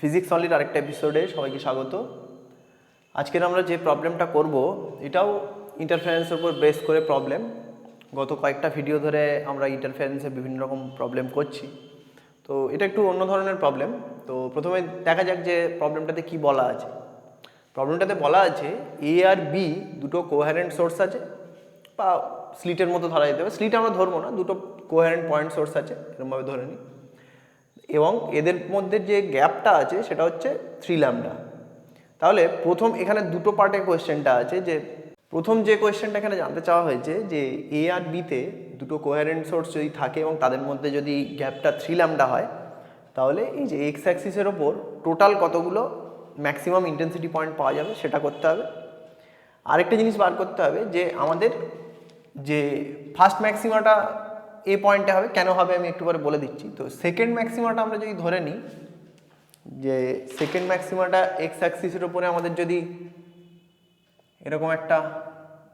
Physics অনলির আরেকটা এপিসোডে সবাইকে স্বাগত। আজকের আমরা যে প্রবলেমটা করব এটাও ইন্টারফারেন্সের উপর বেস করে প্রবলেম। গত কয়েকটা ভিডিও ধরে আমরা ইন্টারফারেন্সে বিভিন্ন রকম প্রবলেম করছি, তো এটা একটু অন্য ধরনের প্রবলেম। তো প্রথমে দেখা যাক যে প্রবলেমটাতে কি বলা আছে। প্রবলেমটাতে বলা আছে এ আর বি দুটো কোহেরেন্ট সোর্স আছে, বা স্লিটের মতো ধরা যেতে হবে। স্লিট আমরা ধরবো না, দুটো কোহেরেন্ট পয়েন্ট সোর্স আছে এরকমভাবে ধরে নিই, এবং এদের মধ্যে যে গ্যাপটা আছে সেটা হচ্ছে 3 ল্যামডা। তাহলে প্রথম এখানে দুটো পার্টে কোয়েশ্চেনটা আছে, যে প্রথম যে কোয়েশ্চেনটা এখানে জানতে চাওয়া হয়েছে যে এ আর বিতে দুটো কোহেরেন্ট সোর্স যদি থাকে এবং তাদের মধ্যে যদি গ্যাপটা 3 ল্যামডা হয়, তাহলে এই যে এক্স অ্যাক্সিসের ওপর টোটাল কতগুলো ম্যাক্সিমাম ইন্টেন্সিটি পয়েন্ট পাওয়া যাবে সেটা করতে হবে। আরেকটা জিনিস বার করতে হবে যে আমাদের যে ফার্স্ট ম্যাক্সিমাটা এ পয়েন্টে হবে, কেন হবে আমি একটু পরে বলে দিচ্ছি। তো সেকেন্ড ম্যাক্সিমাটা আমরা যদি ধরে নিই, যে সেকেন্ড ম্যাক্সিমাটা এক্স অ্যাক্সিসের উপরে আমাদের যদি এরকম একটা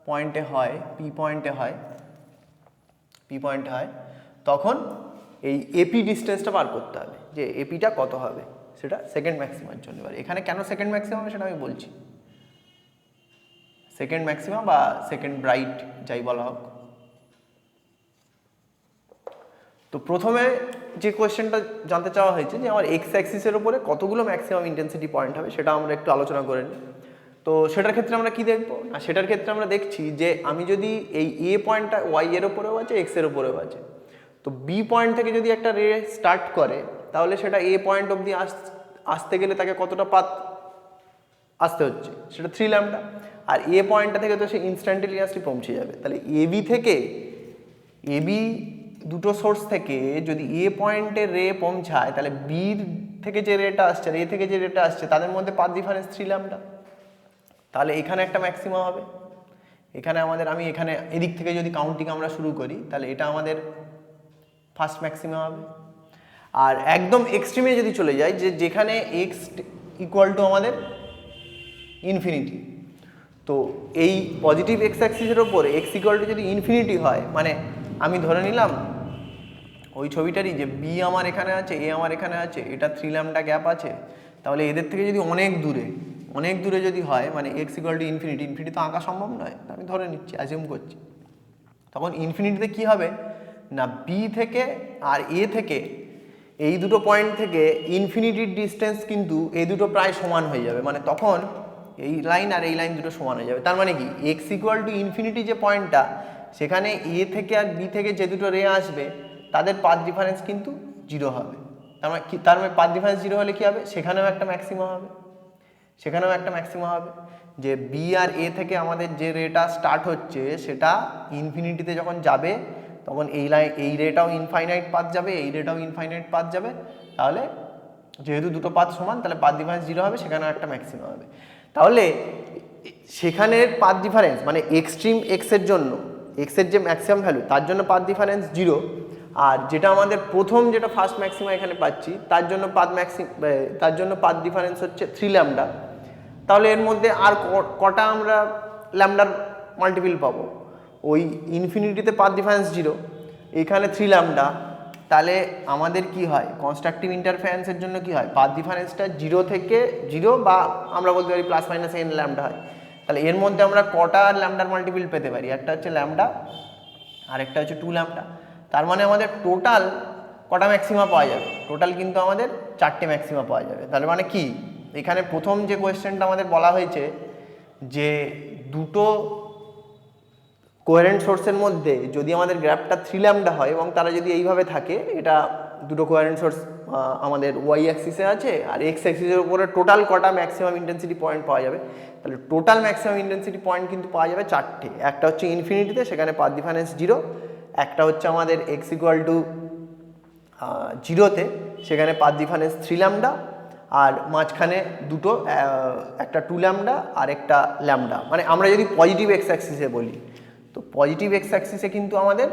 পয়েন্টে হয়, পি পয়েন্টে হয়, তখন এই এপি ডিস্টেন্সটা বার করতে হবে, যে এপিটা কত হবে সেটা সেকেন্ড ম্যাক্সিমার জন্য। এবার এখানে কেন সেকেন্ড ম্যাক্সিমাম সেটা আমি বলছি। সেকেন্ড ম্যাক্সিমাম বা সেকেন্ড ব্রাইট যাই বলা হোক। তো প্রথমে যে কোয়েশ্চেনটা জানতে চাওয়া হয়েছে যে আমার এক্স অ্যাক্সিসের উপরে কতগুলো ম্যাক্সিমাম ইন্টেন্সিটি পয়েন্ট হবে, সেটা আমরা একটু আলোচনা করে নিই। তো সেটার ক্ষেত্রে আমরা কি দেখব না, সেটার ক্ষেত্রে আমরা দেখছি যে আমি যদি এই এ পয়েন্টটা ওয়াই এর ওপরেও আছে, এক্স এর ওপরেও আছে, তো বি পয়েন্ট থেকে যদি একটা রে স্টার্ট করে, তাহলে সেটা এ পয়েন্ট অবধি আসতে গেলে তাকে কতটা পাথ আসতে হচ্ছে, সেটা 3 ল্যামডা। আর এ পয়েন্টটা থেকে তো সে ইনস্ট্যান্টেনিয়াসলি পৌঁছে যাবে। তাহলে এবি থেকে এবি দুটো সোর্স থেকে যদি এ পয়েন্টের রে পৌঁছায়, তাহলে বির থেকে যে রেটা আসছে আর এ থেকে যে রেটা আসছে তাদের মধ্যে পাথ ডিফারেন্স 3 ল্যামডা। তাহলে এখানে একটা ম্যাক্সিমা হবে। এখানে আমাদের আমি এখানে এদিক থেকে যদি কাউন্টিং আমরা শুরু করি, তাহলে এটা আমাদের ফার্স্ট ম্যাক্সিমা হবে। আর একদম এক্সট্রিমে যদি চলে যাই, যে যেখানে এক্স ইকুয়াল টু আমাদের ইনফিনিটি, তো এই পজিটিভ এক্স অ্যাক্সিসের ওপরে এক্স ইকুয়াল টু যদি ইনফিনিটি হয়, মানে আমি ধরে নিলাম ওই ছবিটারই যে বি আমার এখানে আছে, এ আমার এখানে আছে, এটা 3 ল্যামডা গ্যাপ আছে, তাহলে এদের থেকে যদি অনেক দূরে যদি হয়, মানে এক্স ইকুয়াল টু ইনফিনিটি তো আঁকা সম্ভব নয়, আমি ধরে নিচ্ছি, অ্যাজিউম করছি, তখন ইনফিনিটিতে কি হবে না, বি থেকে আর এ থেকে এই দুটো পয়েন্ট থেকে ইনফিনিটির ডিস্টেন্স কিন্তু এই দুটো প্রায় সমান হয়ে যাবে। মানে তখন এই লাইন আর এই লাইন দুটো সমান হয়ে যাবে। তার মানে কি, এক্স ইকুয়াল টু ইনফিনিটি যে পয়েন্টটা, সেখানে এ থেকে আর বি থেকে যে দুটো রে আসবে তাদের পাথ ডিফারেন্স কিন্তু 0 হবে। তার মানে পাথ ডিফারেন্স 0 হলে কি হবে, সেখানেও একটা ম্যাক্সিমা হবে। যে বি আর এ থেকে আমাদের যে রেটা স্টার্ট হচ্ছে সেটা ইনফিনিটিতে যখন যাবে, তখন এই রেটাও ইনফাইনাইট পাথ যাবে, এই রেটাও ইনফাইনাইট পাথ যাবে। তাহলে যেহেতু দুটো পাথ সমান, তাহলে পাথ ডিফারেন্স 0 হবে, সেখানেও একটা ম্যাক্সিমা হবে। তাহলে সেখানের পাথ ডিফারেন্স মানে এক্সট্রিম এক্সের জন্য, এক্সের যে ম্যাক্সিমাম ভ্যালু তার জন্য পাথ ডিফারেন্স 0, আর যেটা আমাদের প্রথম যেটা ফার্স্ট ম্যাক্সিমা এখানে পাচ্ছি তার জন্য পাথ ডিফারেন্স হচ্ছে 3 ল্যামডা। তাহলে এর মধ্যে আর কটা আমরা ল্যামডার মাল্টিপল পাবো, ওই ইনফিনিটিতে পাথ ডিফারেন্স 0, এখানে 3 ল্যামডা। তাহলে আমাদের কি হয়, কনস্ট্রাকটিভ ইন্টারফারেন্সের জন্য কি হয়, পাথ ডিফারেন্সটা 0 থেকে 0 বা আমরা বলতে পারি প্লাস মাইনাস n ল্যামডা হয়। তাহলে এর মধ্যে আমরা কটা ল্যামডার মাল্টিপল পেতে পারি, একটা হচ্ছে ল্যামডা আর একটা হচ্ছে 2 ল্যামডা। তার মানে আমাদের টোটাল কটা ম্যাক্সিমা পাওয়া যাবে, টোটাল কিন্তু আমাদের 4টে ম্যাক্সিমা পাওয়া যাবে। তাহলে মানে কি, এখানে প্রথম যে কোয়েশ্চেনটা আমাদের বলা হয়েছে যে দুটো কোহেরেন্ট সোর্সের মধ্যে যদি আমাদের গ্যাপটা 3 ল্যামডা হয় এবং তারা যদি এইভাবে থাকে, এটা দুটো কোহেরেন্ট সোর্স আমাদের ওয়াই অ্যাক্সিসে আছে আর এক্স অ্যাক্সিসের উপরে টোটাল কটা ম্যাক্সিমাম ইন্টেন্সিটি পয়েন্ট পাওয়া যাবে, তাহলে টোটাল ম্যাক্সিমাম ইন্টেন্সিটি পয়েন্ট কিন্তু পাওয়া যাবে 4টে। একটা হচ্ছে ইনফিনিটিতে, সেখানে পাথ ডিফারেন্স 0, একটা হচ্ছে আমাদের এক্স ইকুয়াল টু 0তে, সেখানে পাথ ডিফারেন্স 3 ল্যামডা, আর মাঝখানে দুটো, একটা 2 ল্যামডা আর একটা ল্যামডা। মানে আমরা যদি পজিটিভ এক্স অ্যাক্সিসে বলি, তো পজিটিভ এক্স অ্যাক্সিসে কিন্তু আমাদের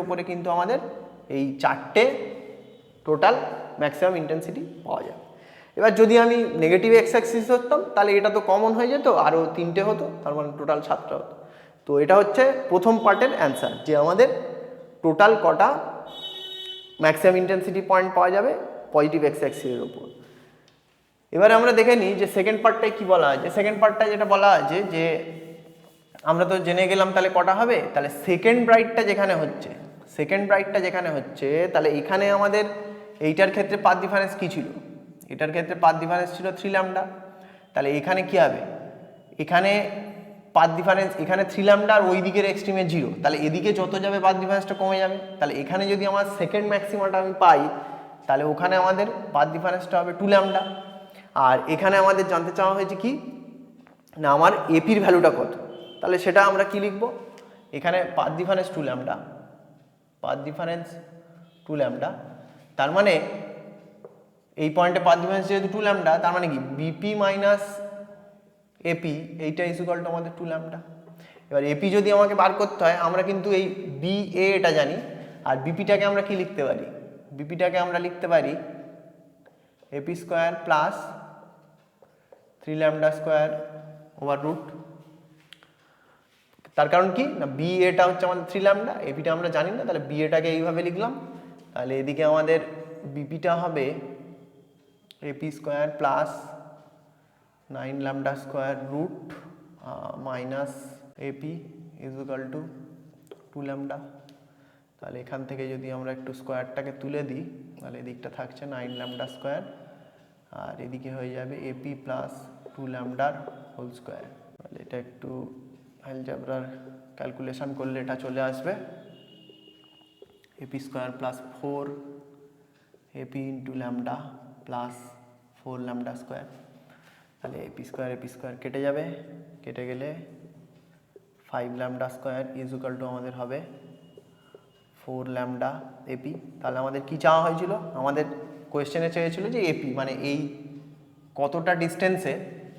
উপরে কিন্তু আমাদের এই 4টে টোটাল ম্যাক্সিমাম ইন্টেন্সিটি পাওয়া যাবে। এবার যদি আমি নেগেটিভ এক্স অ্যাক্সিস ধরতাম, তাহলে এটা তো কমন হয়ে যেত, আরও 3টে হতো, তার মানে টোটাল 7টা হতো। তো এটা হচ্ছে প্রথম পার্টের অ্যান্সার, যে আমাদের টোটাল কটা ম্যাক্সিমাম ইন্টেন্সিটি পয়েন্ট পাওয়া যাবে পজিটিভ এক্স অ্যাক্সিসের উপর। এবারে আমরা দেখে নিই যে সেকেন্ড পার্টটায় কি বলা আছে। সেকেন্ড পার্টটায় যেটা বলা আছে যে আমরা তো জেনে গেলাম তাহলে কটা হবে, তাহলে সেকেন্ড ব্রাইটটা যেখানে হচ্ছে তাহলে এখানে আমাদের এইটার ক্ষেত্রে পাথ ডিফারেন্স কি ছিল, এটার ক্ষেত্রে পাথ ডিফারেন্স ছিল 3 ল্যামডা। তাহলে এখানে কি হবে, এখানে পাথ ডিফারেন্স এখানে 3 ল্যামডা আর ওই দিকের এক্সট্রিমে 0, তাহলে এদিকে যত যাবে পাথ ডিফারেন্সটা কমে যাবে। তাহলে এখানে যদি আমার সেকেন্ড ম্যাক্সিমাটা আমি পাই তাহলে ওখানে আমাদের পাথ ডিফারেন্সটা হবে 2 ল্যামডা। আর এখানে আমাদের জানতে চাওয়া হয়েছে কি না আমার এপির ভ্যালুটা কত, তাহলে সেটা আমরা কি লিখব, এখানে path difference 2 lambda, path difference 2 lambda, তার মানে এই পয়েন্টে পাথ ডিফারেন্স যেহেতু 2 ল্যামডা তার মানে কি বিপি মাইনাস এপি এইটা ইজ ইকুয়াল টু আমাদের 2 ল্যামডা। এবার এপি যদি আমাকে বার করতে হয় আমরা কিন্তু এই বি এ এটা জানি, আর বিপিটাকে আমরা কি লিখতে পারি, বিপিটাকে আমরা লিখতে পারি AP square plus 3 lambda square over root. তার কারণ কি না বি এটা হচ্ছে আমাদের 3 ল্যামডা, এপিটা আমরা জানি না, তাহলে বি এটাকে এইভাবে লিখলাম। তাহলে এদিকে আমাদের বিপিটা হবে AP square plus 9 lambda square root minus AP is equal to 2 lambda. তাহলে এখান থেকে যদি আমরা একটু স্কোয়ারটাকে তুলে দিই তাহলে এদিকটা থাকছে 9 ল্যামডা স্কোয়ার আর এদিকে হয়ে যাবে এপি প্লাস 2 ল্যামডার হোল স্কোয়ার। তাহলে এটা একটু অ্যালজেব্রার ক্যালকুলেশন করলে এটা চলে আসবে AP square plus 4 AP into lambda plus 4 lambda square. তাহলে এপি স্কোয়ার কেটে যাবে, কেটে গেলে 5 lambda square is equal to আমাদের হবে 4 ল্যামডা এপি। তাহলে আমাদের কি চাওয়া হয়েছিল, আমাদের কোয়েশ্চেনে চেয়েছিল যে এপি মানে এই কতটা ডিস্টেন্সে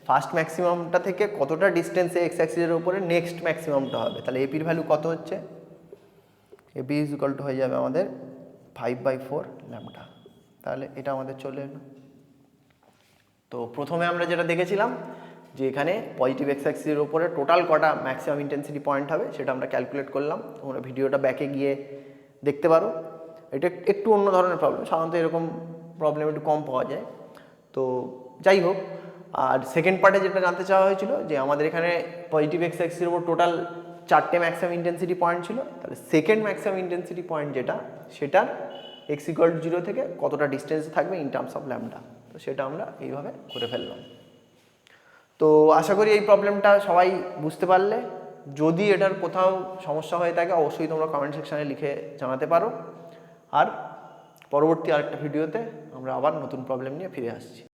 ফার্স্ট ম্যাক্সিমামটা থেকে কতটা ডিস্টেন্সে এক্স অ্যাক্সিসের উপরে নেক্সট ম্যাক্সিমামটা হবে। তাহলে এপির ভ্যালু কত হচ্ছে, এপি ইজ ইকুয়াল টু হয়ে যাবে আমাদের 5/4 ল্যামডা। তাহলে এটা আমাদের চলে এলো। তো প্রথমে আমরা যেটা দেখেছিলাম যে এখানে পজিটিভ এক্স অ্যাক্সিসের উপরে টোটাল কটা ম্যাক্সিমাম ইন্টেন্সিটি পয়েন্ট হবে সেটা আমরা ক্যালকুলেট করলাম। তোমরা ভিডিওটা ব্যাকে গিয়ে দেখতে পারো। এটা একটু অন্য ধরনের প্রবলেম, সাধারণত এরকম প্রবলেম একটু কম পাওয়া যায়। তো যাই হোক, আর সেকেন্ড পার্টে যেটা জানতে চাওয়া হয়েছিল যে আমাদের এখানে পজিটিভ এক্স অ্যাক্সিসের উপর টোটাল 4টে ম্যাক্সিমাম ইন্টেন্সিটি পয়েন্ট ছিল, তাহলে সেকেন্ড ম্যাক্সিমাম ইন্টেন্সিটি পয়েন্ট যেটা সেটার এক্স ইকুয়াল টু 0 থেকে কতটা ডিস্টেন্সে থাকবে ইন টার্মস অফ ল্যামডা। তো সেটা আমরা এইভাবে করে ফেললাম। তো আশা করি এই প্রবলেমটা সবাই বুঝতে পারলে। যদি এটার কোথাও সমস্যা হয়ে থাকে অবশ্যই তোমরা কমেন্ট সেকশানে লিখে জানাতে পারো। আর পরবর্তী আরেকটা ভিডিওতে আমরা আবার নতুন প্রবলেম নিয়ে ফিরে আসছি।